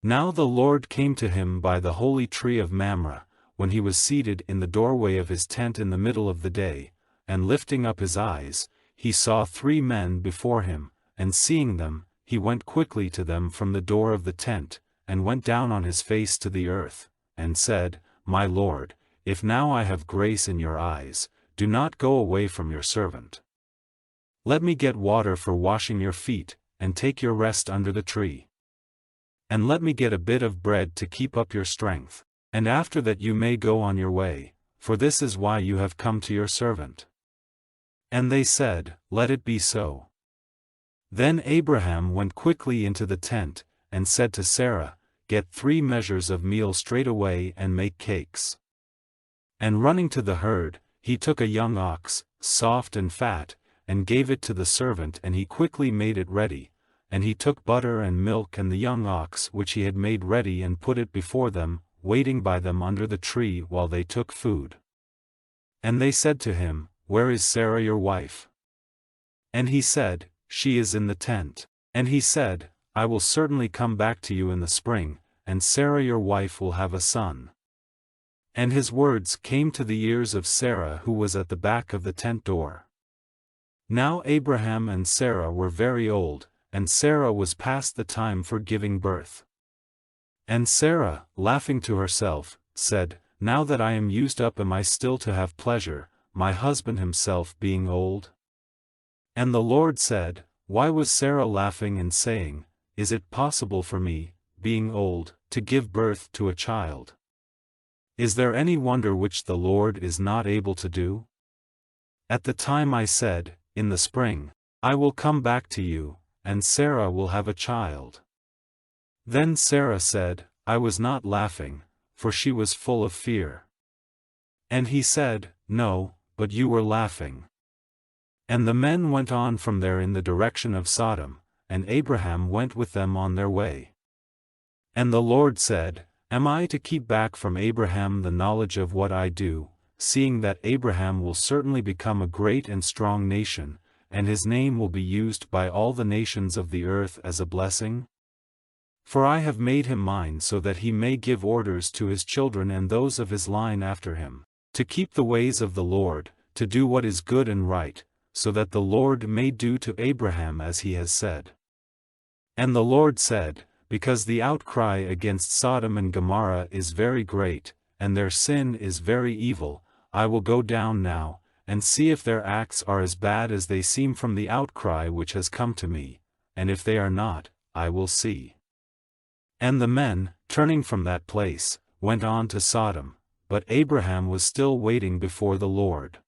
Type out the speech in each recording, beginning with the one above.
Now the Lord came to him by the holy tree of Mamre, when he was seated in the doorway of his tent in the middle of the day, and lifting up his eyes, he saw 3 men before him, and seeing them, he went quickly to them from the door of the tent, and went down on his face to the earth, and said, My Lord, if now I have grace in your eyes, do not go away from your servant. Let me get water for washing your feet, and take your rest under the tree. And let me get a bit of bread to keep up your strength, and after that you may go on your way, for this is why you have come to your servant. And they said, Let it be so. Then Abraham went quickly into the tent, and said to Sarah, Get 3 measures of meal straightway and make cakes. And running to the herd, he took a young ox, soft and fat, and gave it to the servant, and he quickly made it ready. And he took butter and milk and the young ox which he had made ready and put it before them, waiting by them under the tree while they took food. And they said to him, Where is Sarah your wife? And he said, She is in the tent. And he said, I will certainly come back to you in the spring, and Sarah your wife will have a son. And his words came to the ears of Sarah who was at the back of the tent door. Now Abraham and Sarah were very old, and Sarah was past the time for giving birth. And Sarah, laughing to herself, said, Now that I am used up, am I still to have pleasure, my husband himself being old? And the Lord said, Why was Sarah laughing and saying, Is it possible for me, being old, to give birth to a child? Is there any wonder which the Lord is not able to do? At the time I said, In the spring, I will come back to you, and Sarah will have a child. Then Sarah said, I was not laughing, for she was full of fear. And he said, No, but you were laughing. And the men went on from there in the direction of Sodom, and Abraham went with them on their way. And the Lord said, Am I to keep back from Abraham the knowledge of what I do, seeing that Abraham will certainly become a great and strong nation, and his name will be used by all the nations of the earth as a blessing? For I have made him mine so that he may give orders to his children and those of his line after him, to keep the ways of the Lord, to do what is good and right, so that the Lord may do to Abraham as he has said. And the Lord said, Because the outcry against Sodom and Gomorrah is very great, and their sin is very evil, I will go down now, and see if their acts are as bad as they seem from the outcry which has come to me, and if they are not, I will see. And the men, turning from that place, went on to Sodom, but Abraham was still waiting before the Lord.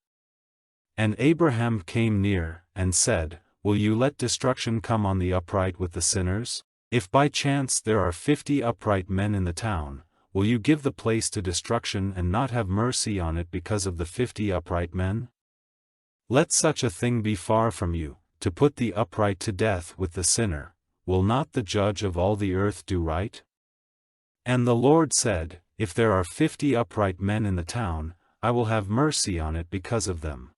And Abraham came near, and said, Will you let destruction come on the upright with the sinners? If by chance there are 50 upright men in the town, will you give the place to destruction and not have mercy on it because of the 50 upright men? Let such a thing be far from you, to put the upright to death with the sinner. Will not the judge of all the earth do right? And the Lord said, If there are 50 upright men in the town, I will have mercy on it because of them.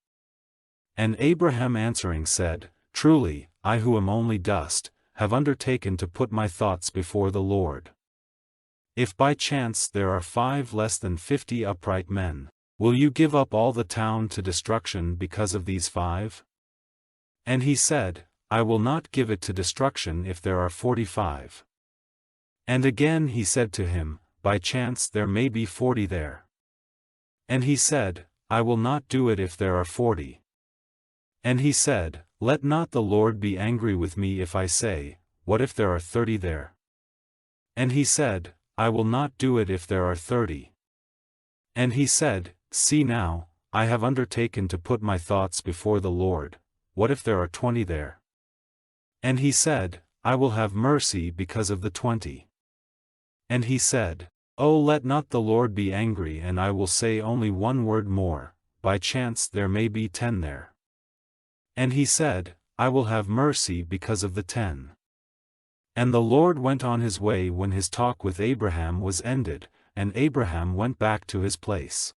And Abraham answering said, Truly, I who am only dust, have undertaken to put my thoughts before the Lord. If by chance there are 5 less than 50 upright men, will you give up all the town to destruction because of these 5? And he said, I will not give it to destruction if there are 45. And again he said to him, By chance there may be 40 there. And he said, I will not do it if there are 40. And he said, Let not the Lord be angry with me if I say, What if there are 30 there? And he said, I will not do it if there are 30. And he said, See now, I have undertaken to put my thoughts before the Lord, what if there are 20 there? And he said, I will have mercy because of the 20. And he said, Oh, let not the Lord be angry, and I will say only one word more, by chance there may be 10 there. And he said, I will have mercy because of the 10. And the Lord went on his way when his talk with Abraham was ended, and Abraham went back to his place.